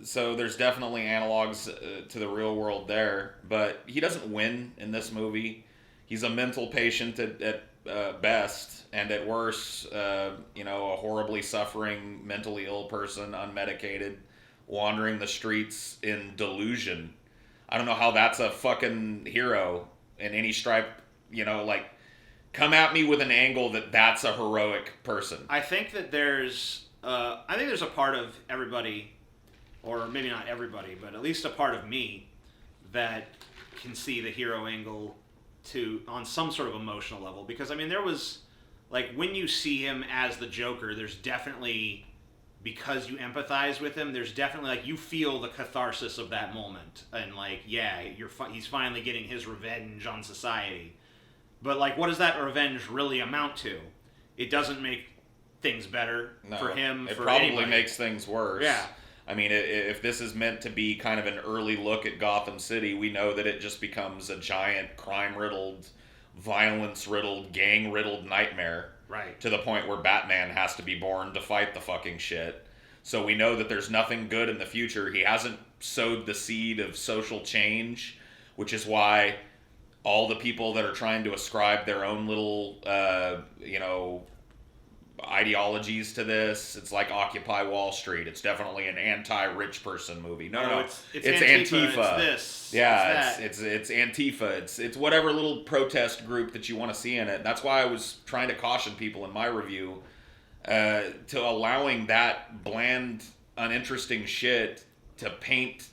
so there's definitely analogs to the real world there, but he doesn't win in this movie. He's a mental patient at best, and at worst, a horribly suffering, mentally ill person, unmedicated, wandering the streets in delusion. I don't know how that's a fucking hero in any stripe, come at me with an angle that's a heroic person. I think that there's a part of everybody, or maybe not everybody, but at least a part of me that can see the hero angle on some sort of emotional level. Because I mean, there was like when you see him as the Joker, there's definitely, because you empathize with him, there's definitely like you feel the catharsis of that moment, and like he's finally getting his revenge on society. But like, what does that revenge really amount to? It doesn't make things better for him. It for probably anybody. makes things worse. Yeah. I mean, if this is meant to be kind of an early look at Gotham City, we know that it just becomes a giant crime-riddled, violence-riddled, gang-riddled nightmare. Right. To the point where Batman has to be born to fight the fucking shit. So we know that there's nothing good in the future. He hasn't sowed the seed of social change, which is why all the people that are trying to ascribe their own little, ideologies to this, it's like Occupy Wall Street. It's definitely an anti-rich person movie. No. It's Antifa. It's this. Yeah, it's Antifa. It's whatever little protest group that you want to see in it. That's why I was trying to caution people in my review to allowing that bland, uninteresting shit to paint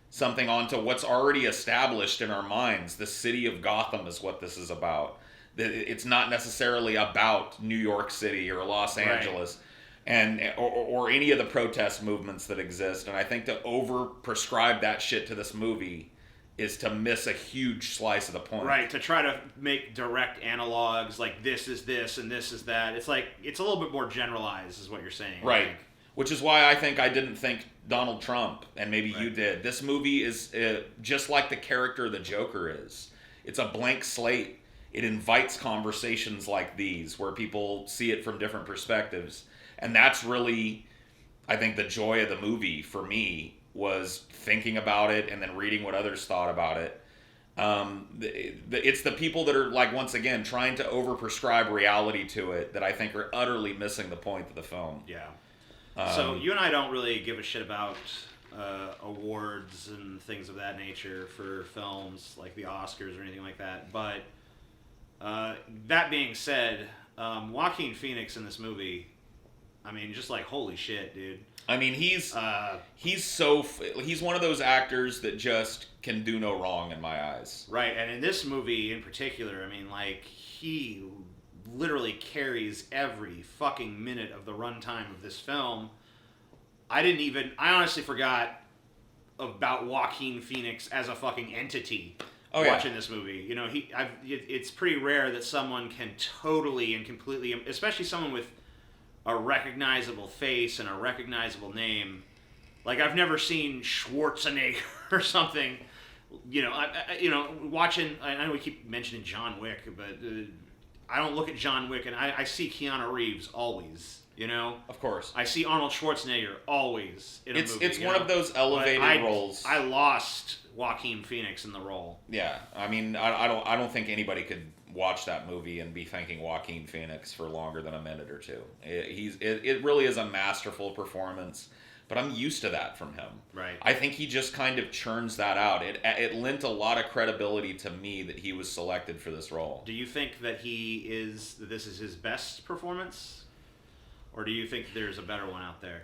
something onto what's already established in our minds. The city of Gotham is what this is about. It's not necessarily about New York City or Los Angeles, and or any of the protest movements that exist. And I think to over-prescribe that shit to this movie is to miss a huge slice of the point. Right, to try to make direct analogs, like this is this and this is that. It's like, it's a little bit more generalized is what you're saying. Right. Which is why I didn't think Donald Trump, and maybe you did. This movie is just like the character the Joker is. It's a blank slate. It invites conversations like these where people see it from different perspectives. And that's really, I think, the joy of the movie for me, was thinking about it and then reading what others thought about it. It's the people that are, like, once again, trying to overprescribe reality to it that I think are utterly missing the point of the film. Yeah. So you and I don't really give a shit about awards and things of that nature for films, like the Oscars or anything like that. But that being said, Joaquin Phoenix in this movie, I mean, just like, holy shit, dude. I mean, he's one of those actors that just can do no wrong in my eyes. Right, and in this movie in particular, I mean, like, he literally carries every fucking minute of the runtime of this film. I honestly forgot about Joaquin Phoenix as a fucking entity watching this movie. You know, it's pretty rare that someone can totally and completely, especially someone with a recognizable face and a recognizable name. Like, I've never seen Schwarzenegger or something. You know, watching. I know we keep mentioning John Wick, but I don't look at John Wick and I see Keanu Reeves always. You know, of course, I see Arnold Schwarzenegger always in a movie. It's one of those elevated roles. I lost Joaquin Phoenix in the role. Yeah, I mean, I don't think anybody could watch that movie and be thanking Joaquin Phoenix for longer than a minute or two. It really is a masterful performance, but I'm used to that from him. Right. I think he just kind of churns that out. It lent a lot of credibility to me that he was selected for this role. Do you think that this is his best performance? Or do you think there's a better one out there?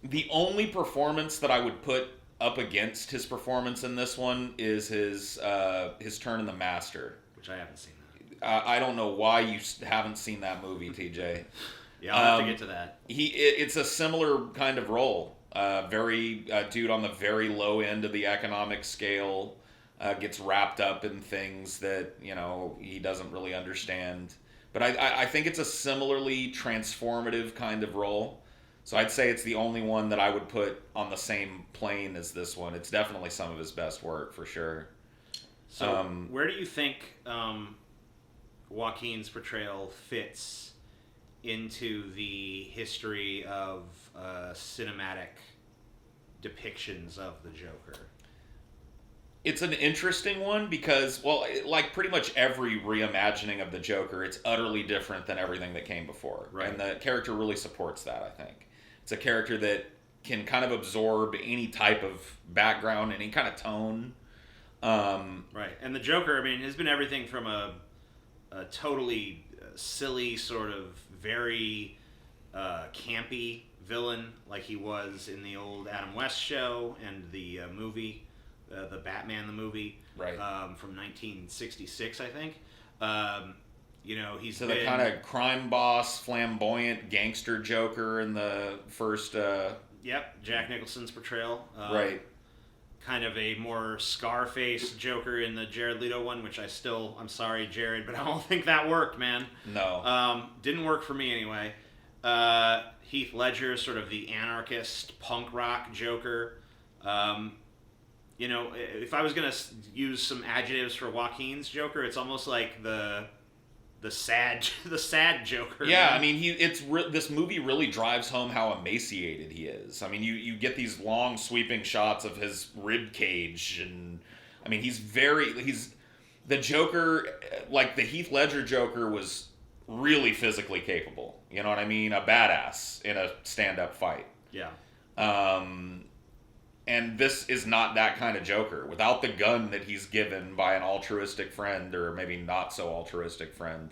The only performance that I would put up against his performance in this one is his turn in The Master. Which I haven't seen that. I don't know why you haven't seen that movie, TJ. Yeah, I'll have to get to that. It's a similar kind of role. Dude on the very low end of the economic scale, gets wrapped up in things that, you know, he doesn't really understand. But I think it's a similarly transformative kind of role. So I'd say it's the only one that I would put on the same plane as this one. It's definitely some of his best work, for sure. So where do you think Joaquin's portrayal fits into the history of cinematic depictions of the Joker? It's an interesting one because, well, like pretty much every reimagining of the Joker, it's utterly different than everything that came before. Right. And the character really supports that, I think. It's a character that can kind of absorb any type of background, any kind of tone. Right. And the Joker, I mean, has been everything from a a totally silly, sort of very campy villain like he was in the old Adam West show and the movie, the Batman the movie, Right. From 1966, I think. He's So been, the kind of crime boss, flamboyant gangster Joker in the first. Yep, Jack Nicholson's portrayal. Right. Kind of a more Scarface Joker in the Jared Leto one, which I'm sorry, Jared, but I don't think that worked, man. No. Didn't work for me anyway. Heath Ledger, sort of the anarchist punk rock Joker. If I was gonna use some adjectives for Joaquin's Joker, it's almost like the sad Joker. Yeah, man. I mean, this movie really drives home how emaciated he is. I mean, you get these long sweeping shots of his rib cage, and I mean, he's the Joker, like the Heath Ledger Joker was really physically capable. You know what I mean? A badass in a stand-up fight. Yeah. And this is not that kind of Joker. Without the gun that he's given by an altruistic friend, or maybe not so altruistic friend,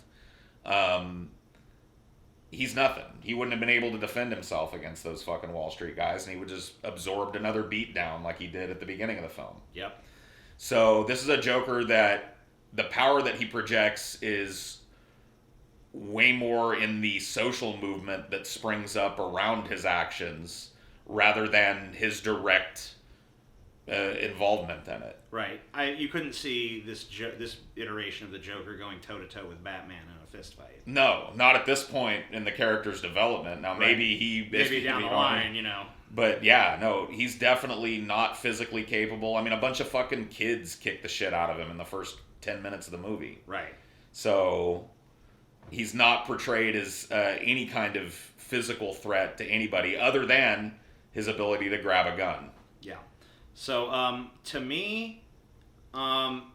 he's nothing. He wouldn't have been able to defend himself against those fucking Wall Street guys, and he would just absorbed another beatdown like he did at the beginning of the film. Yep. So this is a Joker that the power that he projects is way more in the social movement that springs up around his actions rather than his direct involvement in it. Right. You couldn't see this iteration of the Joker going toe to toe with Batman in a fist fight. No, not at this point in the character's development. Now maybe down the line, But yeah, no, he's definitely not physically capable. I mean, a bunch of fucking kids kicked the shit out of him in the first 10 minutes of the movie. Right. So he's not portrayed as any kind of physical threat to anybody other than his ability to grab a gun. Yeah. So to me,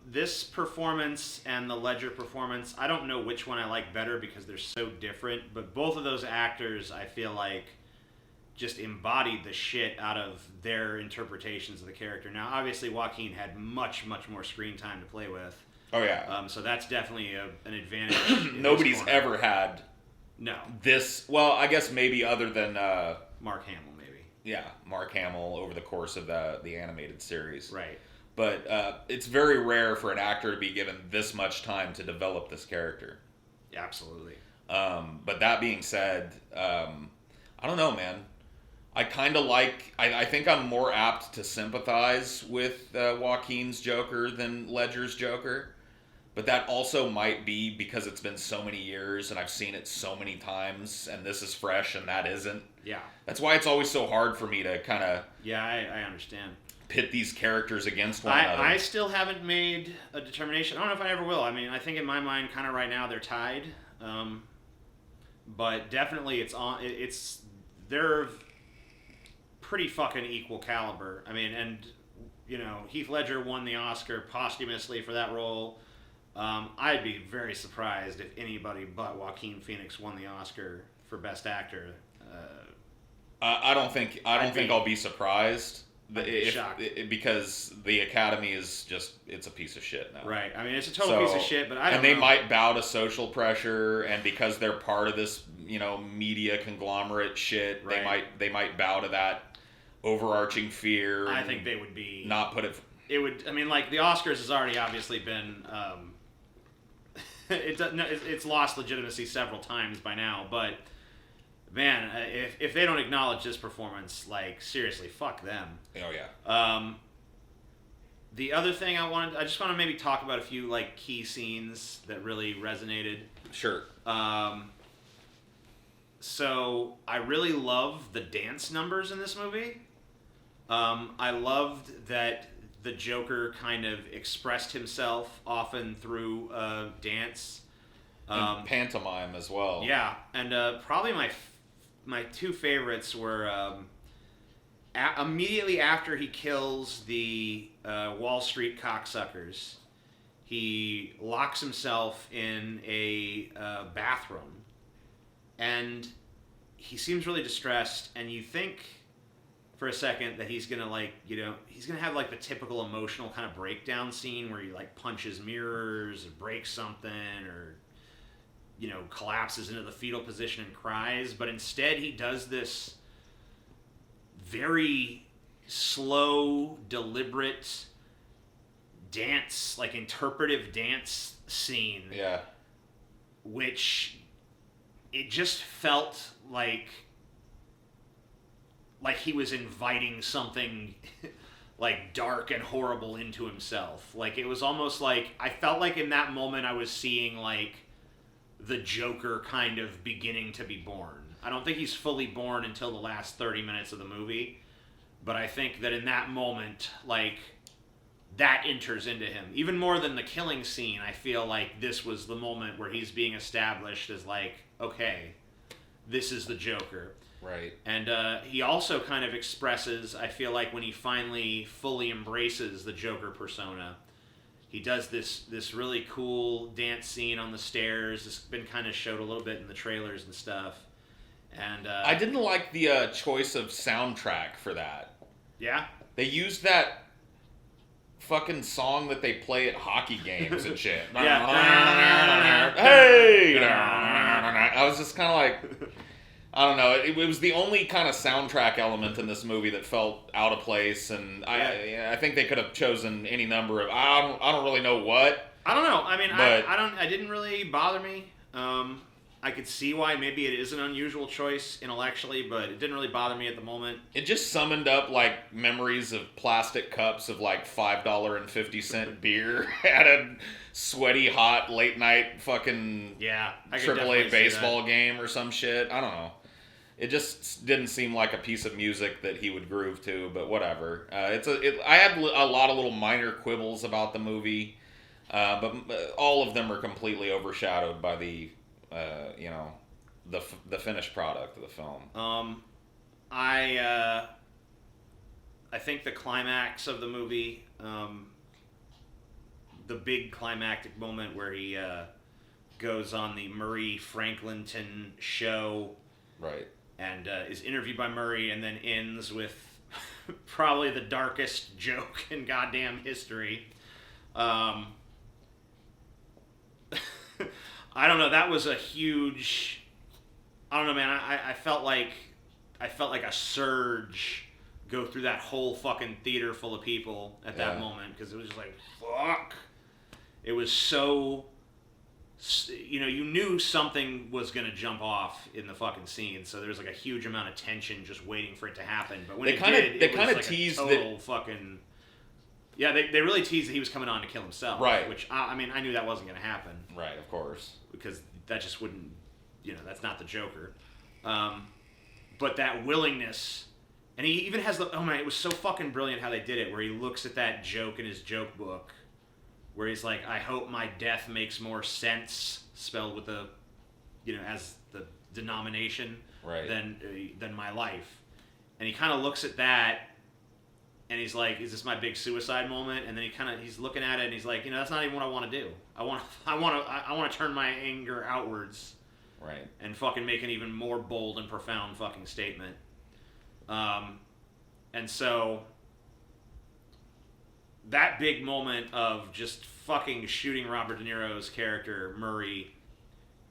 this performance and the Ledger performance, I don't know which one I like better because they're so different, but both of those actors, I feel like, just embodied the shit out of their interpretations of the character. Now, obviously, Joaquin had much, much more screen time to play with. Oh, yeah. So that's definitely an advantage. Nobody's ever had no this. Well, I guess maybe other than Mark Hamill, maybe. Yeah, Mark Hamill over the course of the animated series. Right. But it's very rare for an actor to be given this much time to develop this character. Absolutely. But that being said, I don't know, man. I kind of I think I'm more apt to sympathize with Joaquin's Joker than Ledger's Joker. But that also might be because it's been so many years and I've seen it so many times and this is fresh and that isn't. Yeah. That's why it's always so hard for me to kind of... Yeah, I understand. Pit these characters against one another. I still haven't made a determination. I don't know if I ever will. I mean, I think in my mind, kind of right now, they're tied. But definitely they're pretty fucking equal caliber. I mean, and, Heath Ledger won the Oscar posthumously for that role. I'd be very surprised if anybody but Joaquin Phoenix won the Oscar for Best Actor. I don't think I'll be surprised. Shocked. Because the Academy is it's a piece of shit now. Right. I mean, it's a total piece of shit, but I don't know. And they might bow to social pressure, and because they're part of this, media conglomerate shit, right. they might bow to that overarching fear. I think they would be... Not put it... It would... I mean, like, the Oscars has already obviously been... it's lost legitimacy several times by now, but... Man, if they don't acknowledge this performance, like, seriously, fuck them. Oh, yeah. The other thing I just want to maybe talk about a few, like, key scenes that really resonated. Sure. So, I really love the dance numbers in this movie. I loved that the Joker kind of expressed himself often through dance. And pantomime as well. Yeah, and probably my two favorites were immediately after he kills the Wall Street cocksuckers, he locks himself in a bathroom, and he seems really distressed, and you think for a second that he's gonna he's gonna have like the typical emotional kind of breakdown scene where he like punches mirrors or breaks something or collapses into the fetal position and cries, but instead he does this very slow, deliberate dance, like interpretive dance scene. Yeah. Which it just felt like he was inviting something like dark and horrible into himself. Like it was almost like I felt like in that moment I was seeing like the Joker kind of beginning to be born. I don't think he's fully born until the last 30 minutes of the movie, but I think that in that moment, like, that enters into him. Even more than the killing scene, I feel like this was the moment where he's being established as like, okay, this is the Joker. Right. And he also kind of expresses, I feel like when he finally fully embraces the Joker persona, he does this really cool dance scene on the stairs. It's been kind of showed a little bit in the trailers and stuff. And I didn't like the choice of soundtrack for that. Yeah? They used that fucking song that they play at hockey games and shit. Yeah. Hey! I was just kind of like, I don't know. It was the only kind of soundtrack element in this movie that felt out of place, and I think they could have chosen any number of. I don't really know what. I don't know. I mean, I didn't really bother me. I could see why maybe it is an unusual choice intellectually, but it didn't really bother me at the moment. It just summoned up like memories of plastic cups of like $5.50 beer at a sweaty, hot, late night fucking AAA baseball game or some shit. I don't know. It just didn't seem like a piece of music that he would groove to, but whatever. I had a lot of little minor quibbles about the movie, but all of them are completely overshadowed by the finished product of the film. I think the climax of the movie, the big climactic moment where he goes on the Murray Franklinton show, right, and is interviewed by Murray, and then ends with probably the darkest joke in goddamn history. I don't know. That was a huge. I don't know, man. I felt like a surge go through that whole fucking theater full of people at that moment, because it was just like, fuck. It was so. You knew something was gonna jump off in the fucking scene, so there was like a huge amount of tension just waiting for it to happen. But when it was like teased a total fucking. Yeah, they really teased that he was coming on to kill himself. Right. Which, I mean, I knew that wasn't going to happen. Right, of course. Because that just wouldn't, that's not the Joker. But that willingness, and he even has it was so fucking brilliant how they did it, where he looks at that joke in his joke book, where he's like, I hope my death makes more sense, spelled with the, as the denomination, right, than my life. And he kind of looks at that, and he's like, "Is this my big suicide moment?" And then he's looking at it, and he's like, "That's not even what I want to do. I want to turn my anger outwards, right, and fucking make an even more bold and profound fucking statement." And so that big moment of just fucking shooting Robert De Niro's character Murray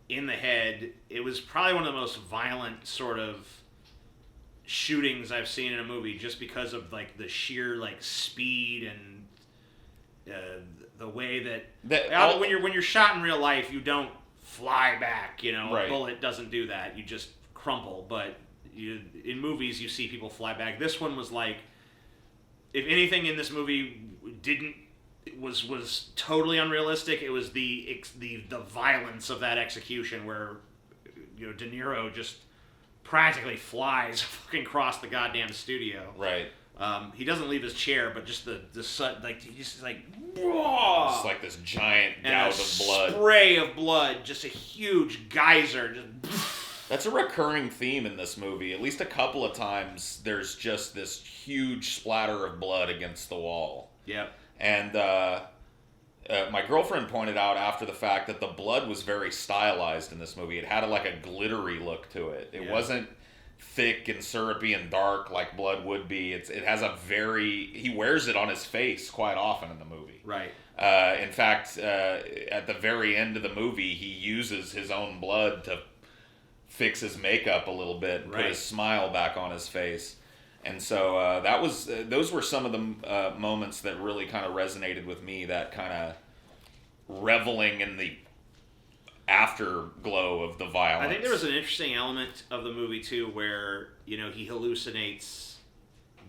in the head, it was probably one of the most violent sort of shootings I've seen in a movie, just because of like the sheer like speed and the way that when you're shot in real life, you don't fly back. Right. A bullet doesn't do that. You just crumple. But in movies, you see people fly back. This one was like, if anything in this movie was totally unrealistic, it was the violence of that execution, where De Niro just practically flies fucking across the goddamn studio. Right. He doesn't leave his chair, but just the like, he just like, it's like this giant gout of blood, spray of blood, just a huge geyser. That's a recurring theme in this movie. At least a couple of times, there's just this huge splatter of blood against the wall. Yep. And my girlfriend pointed out after the fact that the blood was very stylized in this movie. It had like a glittery look to it. It wasn't thick and syrupy and dark like blood would be. It has a he wears it on his face quite often in the movie. Right. In fact, at the very end of the movie, he uses his own blood to fix his makeup a little bit and put his smile back on his face. And so those were some of the moments that really kind of resonated with me, that kind of reveling in the afterglow of the violence. I think there was an interesting element of the movie too, where he hallucinates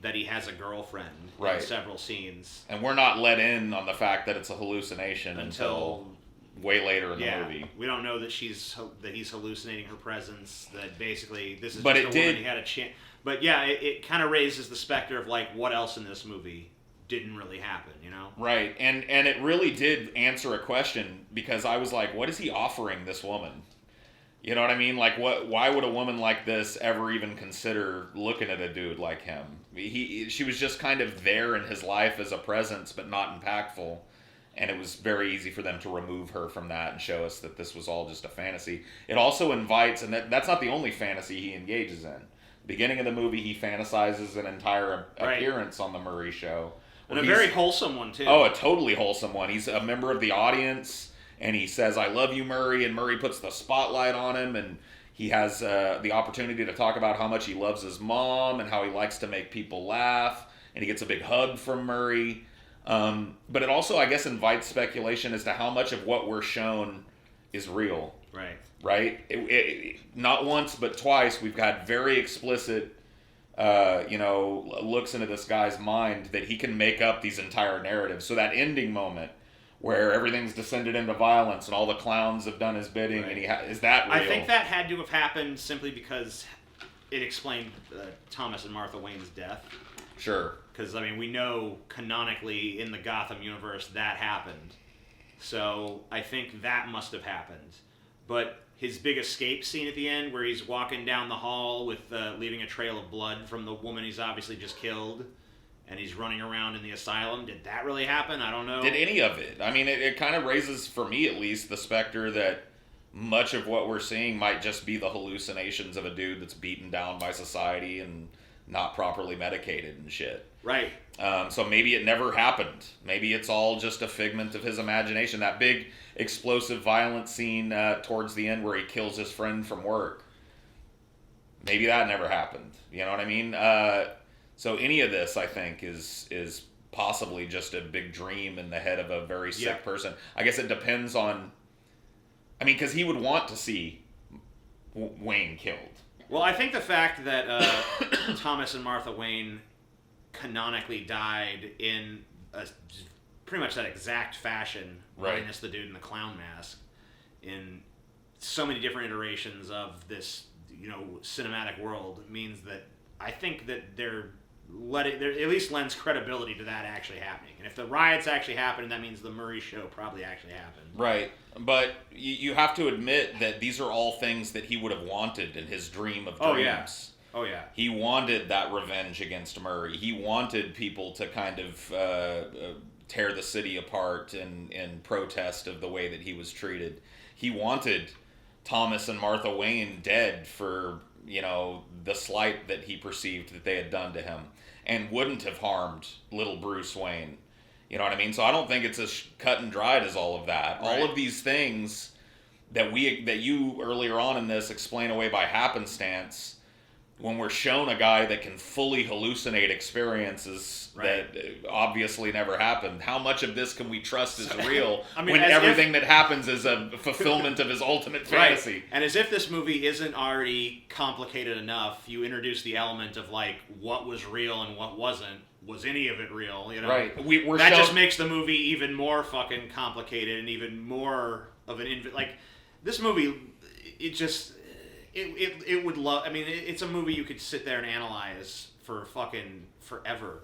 that he has a girlfriend in several scenes, and we're not let in on the fact that it's a hallucination until way later in the movie. We don't know that he's hallucinating her presence. That basically this is but just it a did, woman he had a chance. But yeah, it kind of raises the specter of like what else in this movie didn't really happen, Right, and it really did answer a question, because I was like, what is he offering this woman? You know what I mean? Like, why would a woman like this ever even consider looking at a dude like him? She was just kind of there in his life as a presence, but not impactful. And it was very easy for them to remove her from that and show us that this was all just a fantasy. It also invites, and that's not the only fantasy he engages in. Beginning of the movie, he fantasizes an entire appearance on the Murray Show. And a very wholesome one, too. Oh, a totally wholesome one. He's a member of the audience, and he says, I love you, Murray, and Murray puts the spotlight on him, and he has the opportunity to talk about how much he loves his mom and how he likes to make people laugh, and he gets a big hug from Murray. But it also, I guess, invites speculation as to how much of what we're shown is real. Right? Not once, but twice, we've got very explicit looks into this guy's mind that he can make up these entire narratives. So that ending moment where everything's descended into violence and all the clowns have done his bidding, and is that real? I think that had to have happened simply because it explained Thomas and Martha Wayne's death. Sure. Because, we know canonically in the Gotham universe that happened. So I think that must have happened. But his big escape scene at the end, where he's walking down the hall with leaving a trail of blood from the woman he's obviously just killed, and he's running around in the asylum, did that really happen? I don't know. Did any of it? It kind of raises, for me at least, the specter that much of what we're seeing might just be the hallucinations of a dude that's beaten down by society and not properly medicated and shit. Right. So maybe it never happened. Maybe it's all just a figment of his imagination. That big, explosive, violent scene towards the end where he kills his friend from work. Maybe that never happened. You know what I mean? So any of this, I think, is possibly just a big dream in the head of a very sick person. I guess it depends on... because he would want to see Wayne killed. Well, I think the fact that Thomas and Martha Wayne canonically died in pretty much that exact fashion, minus the dude in the clown mask, in so many different iterations of this, cinematic world, means that I think that they're at least lends credibility to that actually happening. And if the riots actually happened, that means the Murray Show probably actually happened. Right. But you have to admit that these are all things that he would have wanted in his dream of dreams. Oh, yeah. He wanted that revenge against Murray. He wanted people to kind of tear the city apart in protest of the way that he was treated. He wanted Thomas and Martha Wayne dead for, the slight that he perceived that they had done to him, and wouldn't have harmed little Bruce Wayne. You know what I mean? So I don't think it's as cut and dried as all of that. Right. All of these things that you earlier on in this explain away by happenstance, when we're shown a guy that can fully hallucinate experiences that obviously never happened, how much of this can we trust is real when everything that happens is a fulfillment of his ultimate fantasy? Right. And as if this movie isn't already complicated enough, you introduce the element of what was real and what wasn't. Was any of it real? Right. That just makes the movie even more fucking complicated and even more of an this movie. It would love. It's a movie you could sit there and analyze for fucking forever,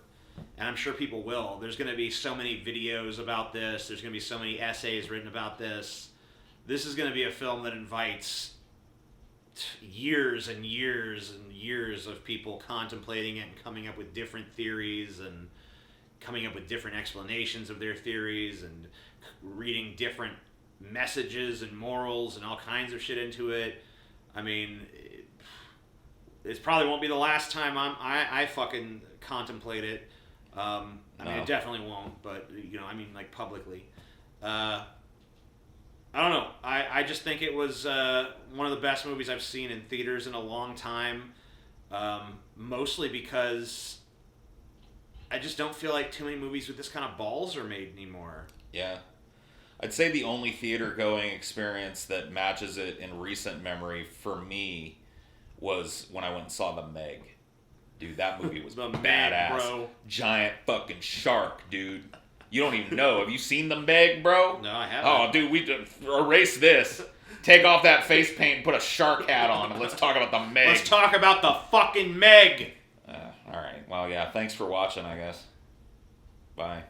and I'm sure people will. There's going to be so many videos about this. There's going to be so many essays written about this. This is going to be a film that invites years and years and years of people contemplating it and coming up with different theories and coming up with different explanations of their theories and reading different messages and morals and all kinds of shit into it. it probably won't be the last time I fucking contemplate it. I mean, it definitely won't, but, I mean, like, publicly. I don't know. I just think it was one of the best movies I've seen in theaters in a long time. Mostly because I just don't feel like too many movies with this kind of balls are made anymore. Yeah. I'd say the only theater-going experience that matches it in recent memory for me was when I went and saw The Meg. Dude, that movie was The badass. Meg, bro. Giant fucking shark, dude. You don't even know. Have you seen The Meg, bro? No, I haven't. Oh, dude, we erase this. Take off that face paint and put a shark hat on, and let's talk about The Meg. Let's talk about the fucking Meg. All right. Well, yeah. Thanks for watching, I guess. Bye.